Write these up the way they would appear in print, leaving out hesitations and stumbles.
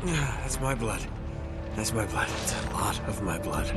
That's my blood. That's my blood. It's a lot of my blood.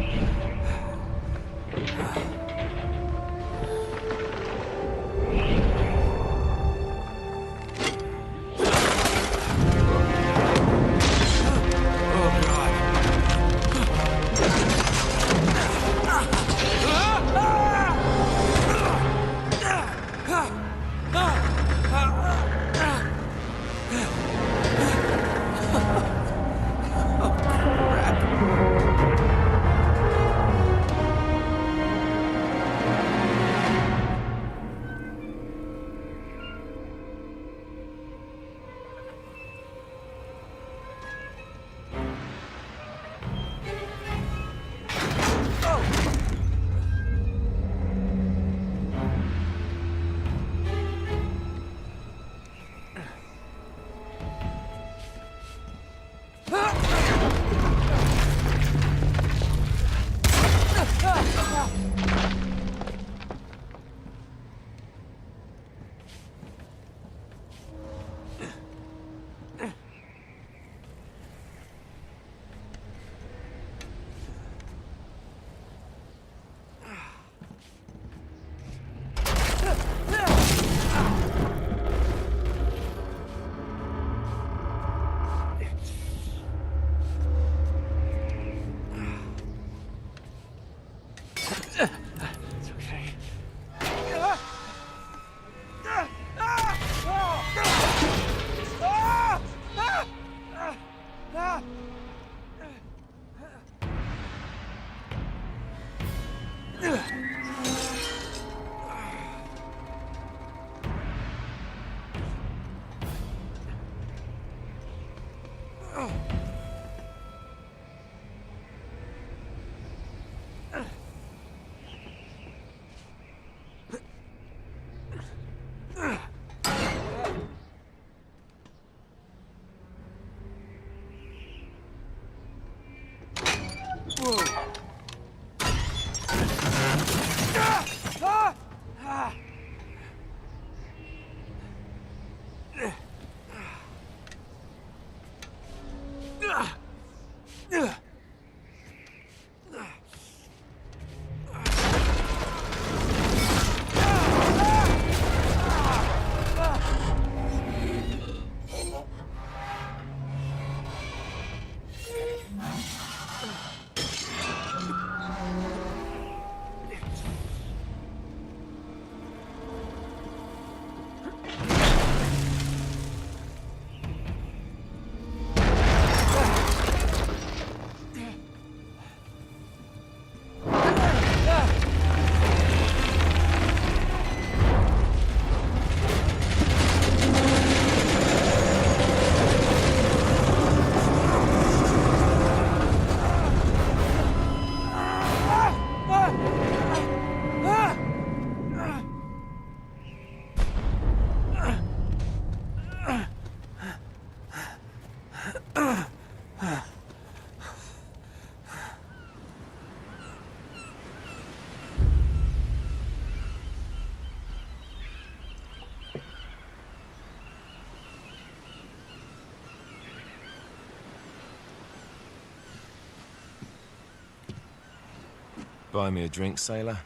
Buy me a drink, sailor?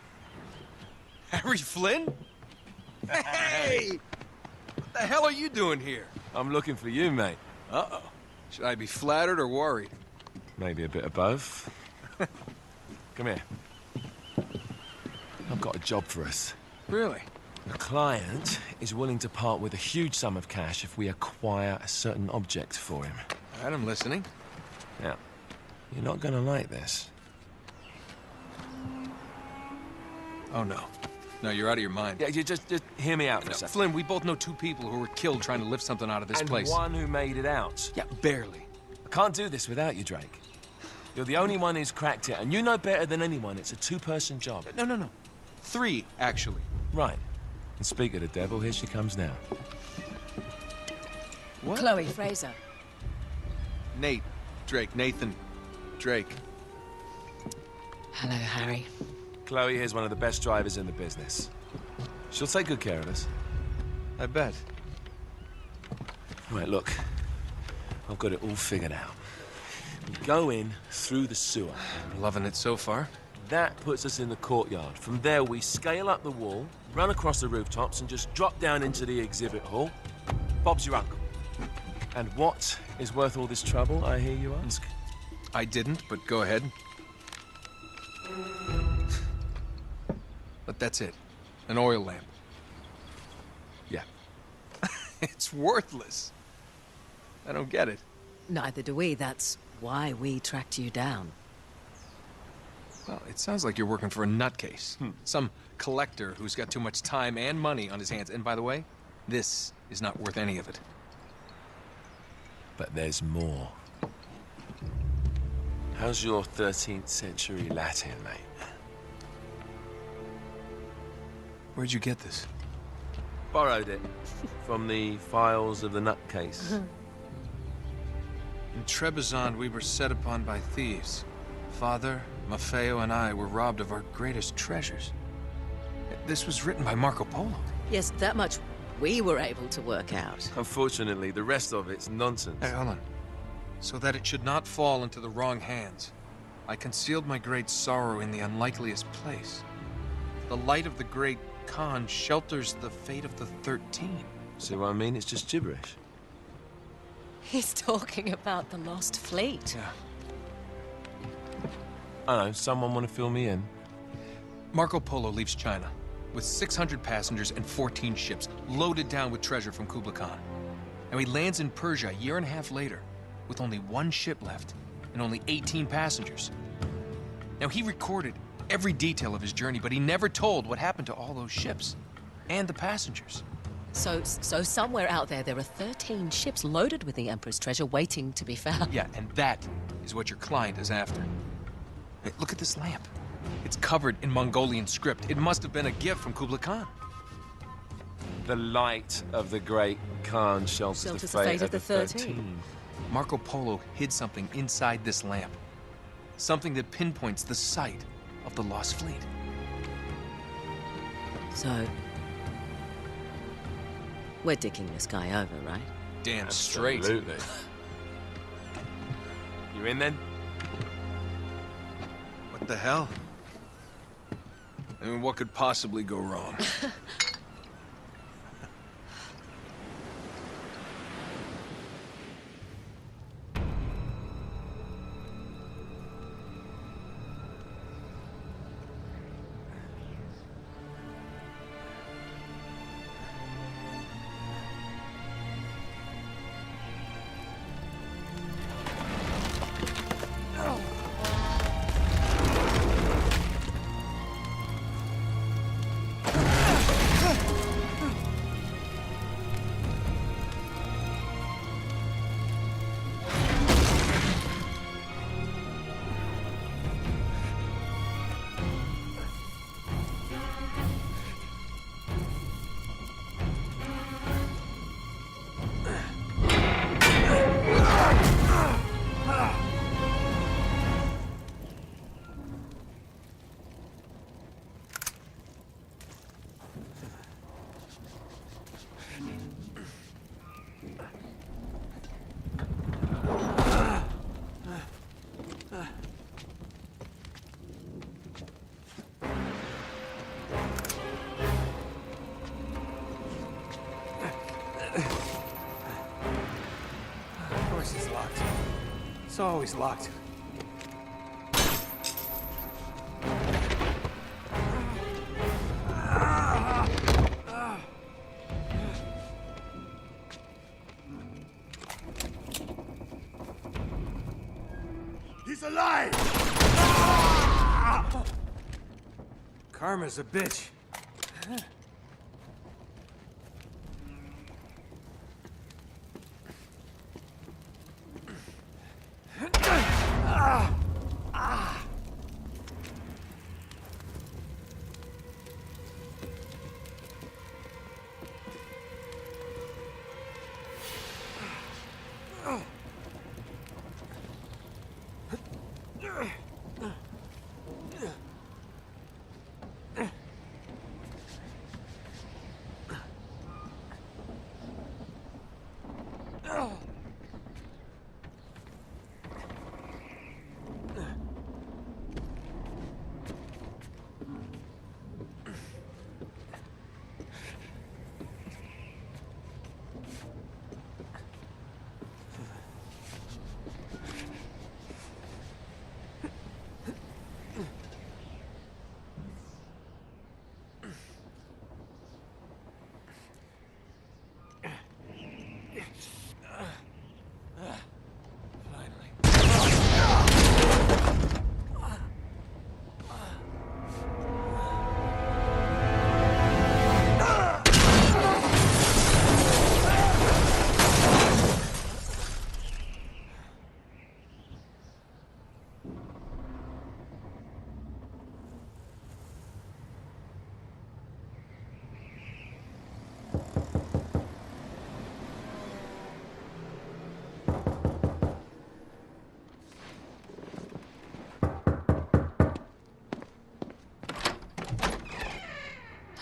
Harry Flynn? Hey! What the hell are you doing here? I'm looking for you, mate. Uh-oh. Should I be flattered or worried? Maybe a bit of both. Come here. I've got a job for us. Really? The client is willing to part with a huge sum of cash if we acquire a certain object for him. All right, I'm listening. Now, you're not gonna like this. Oh, no. No, you're out of your mind. Yeah, you just hear me out for a No, second. Flynn, we both know two people who were killed trying to lift something out of this place. And one who made it out. Yeah, barely. I can't do this without you, Drake. You're the only one who's cracked it, and you know better than anyone it's a two-person job. No. 3, actually. Right. And speak of the devil, here she comes now. What? Chloe Fraser. Nate. Drake. Nathan. Drake. Hello, Harry. Chloe here's one of the best drivers in the business. She'll take good care of us. I bet. Right, look. I've got it all figured out. We go in through the sewer. I'm loving it so far. That puts us in the courtyard. From there, we scale up the wall, run across the rooftops, and just drop down into the exhibit hall. Bob's your uncle. And what is worth all this trouble, I hear you ask? I didn't, but go ahead. But that's it. An oil lamp. Yeah. It's worthless. I don't get it. Neither do we. That's why we tracked you down. Well, it sounds like you're working for a nutcase. Some collector who's got too much time and money on his hands. And by the way, this is not worth any of it. But there's more. How's your 13th century Latin, mate? Where'd you get this? Borrowed it from the files of the nutcase. In Trebizond, we were set upon by thieves. Father, Maffeo, and I were robbed of our greatest treasures. This was written by Marco Polo. Yes, that much we were able to work out. Unfortunately, the rest of it's nonsense. Hey, hold on. So that it should not fall into the wrong hands, I concealed my great sorrow in the unlikeliest place. The light of the great Khan shelters the fate of the 13. See what I mean? It's just gibberish. He's talking about the lost fleet. Yeah. I don't know, someone want to fill me in? Marco Polo leaves China with 600 passengers and 14 ships, loaded down with treasure from Kublai Khan. And he lands in Persia a year and a half later, with only one ship left and only 18 passengers. Now, he recorded every detail of his journey, but he never told what happened to all those ships and the passengers. So somewhere out there are 13 ships loaded with the Emperor's treasure waiting to be found. Yeah, and that is what your client is after. Hey, look at this lamp. It's covered in Mongolian script. It must have been a gift from Kublai Khan. The light of the great Khan shelters the fate of the 13. Marco Polo hid something inside this lamp. Something that pinpoints the site of the lost fleet. So, we're dicking this guy over, right? Damn straight. Absolutely. You in then? What the hell? I mean, what could possibly go wrong? Of course it's locked. It's always locked. He's alive! Karma's a bitch.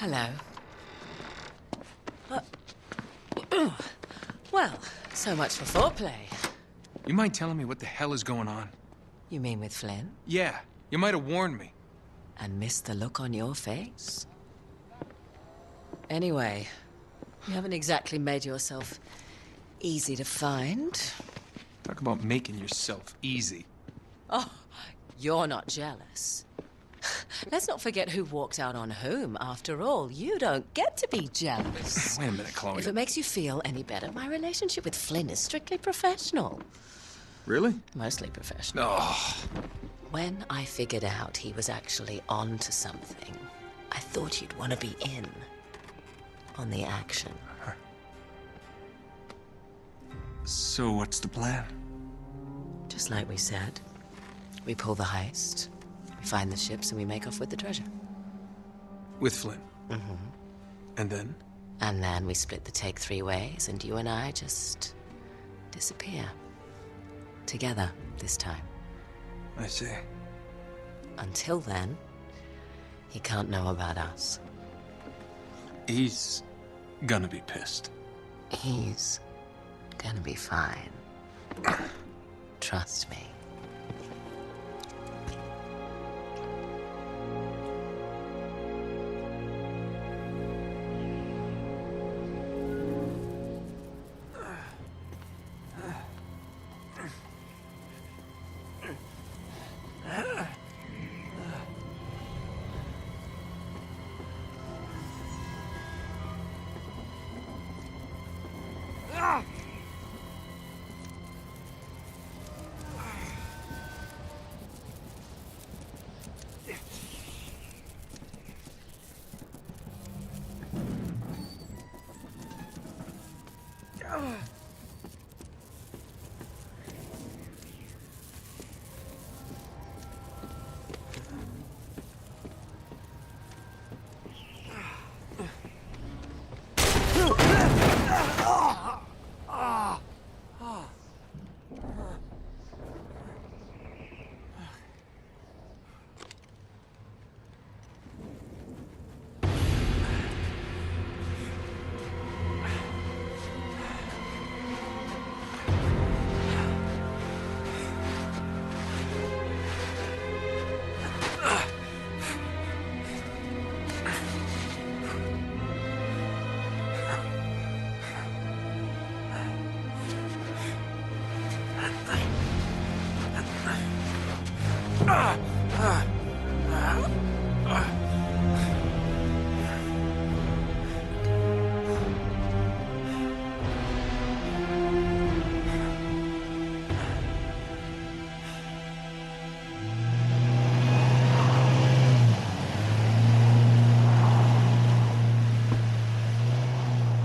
Hello. Well, so much for foreplay. You mind telling me what the hell is going on? You mean with Flynn? Yeah, you might have warned me. And missed the look on your face? Anyway, you haven't exactly made yourself easy to find. Talk about making yourself easy. Oh, you're not jealous. Let's not forget who walked out on whom. After all, you don't get to be jealous. Wait a minute, Chloe. If it makes you feel any better, my relationship with Flynn is strictly professional. Really? Mostly professional. Oh. When I figured out he was actually on to something, I thought you'd want to be in on the action. So what's the plan? Just like we said, we pull the heist, we find the ships, and we make off with the treasure. With Flynn? Mm-hmm. And then? And then we split the take 3 ways, and you and I just disappear. Together, this time. I see. Until then, he can't know about us. He's gonna be pissed. He's gonna be fine. Trust me.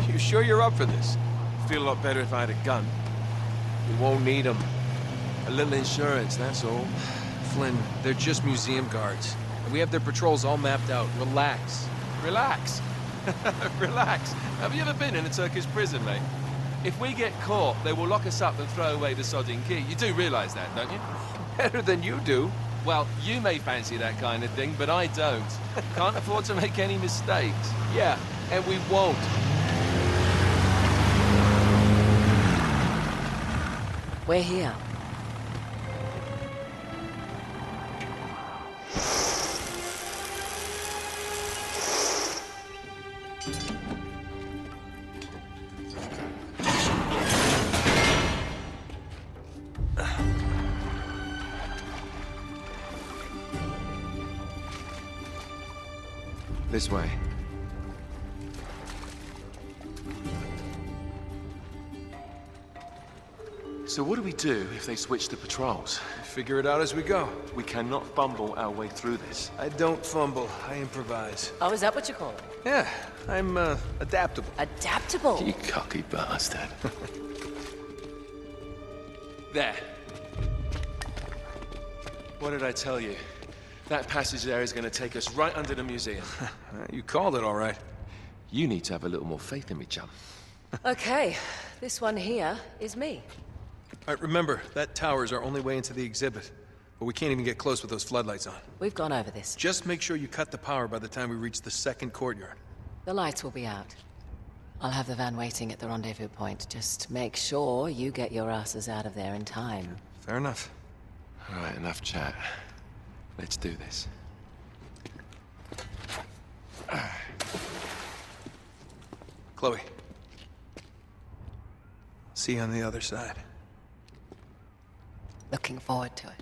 You sure you're up for this? Feel a lot better if I had a gun. We won't need them. A little insurance, that's all. Flynn, they're just museum guards. And we have their patrols all mapped out. Relax. Relax. Relax. Have you ever been in a Turkish prison, mate? If we get caught, they will lock us up and throw away the sodding key. You do realize that, don't you? Better than you do. Well, you may fancy that kind of thing, but I don't. Can't afford to make any mistakes. Yeah, and we won't. We're here. This way. So what do we do if they switch the patrols? Figure it out as we go. We cannot fumble our way through this. I don't fumble, I improvise. Oh, is that what you call it? Yeah, I'm, adaptable. Adaptable. You cocky bastard. There. What did I tell you? That passage there is going to take us right under the museum. You called it all right. You need to have a little more faith in me, chum. Okay, this one here is me. All right, remember, that tower is our only way into the exhibit. But we can't even get close with those floodlights on. We've gone over this. Just make sure you cut the power by the time we reach the second courtyard. The lights will be out. I'll have the van waiting at the rendezvous point. Just make sure you get your asses out of there in time. Fair enough. All right, enough chat. Let's do this. Chloe. See you on the other side. Looking forward to it.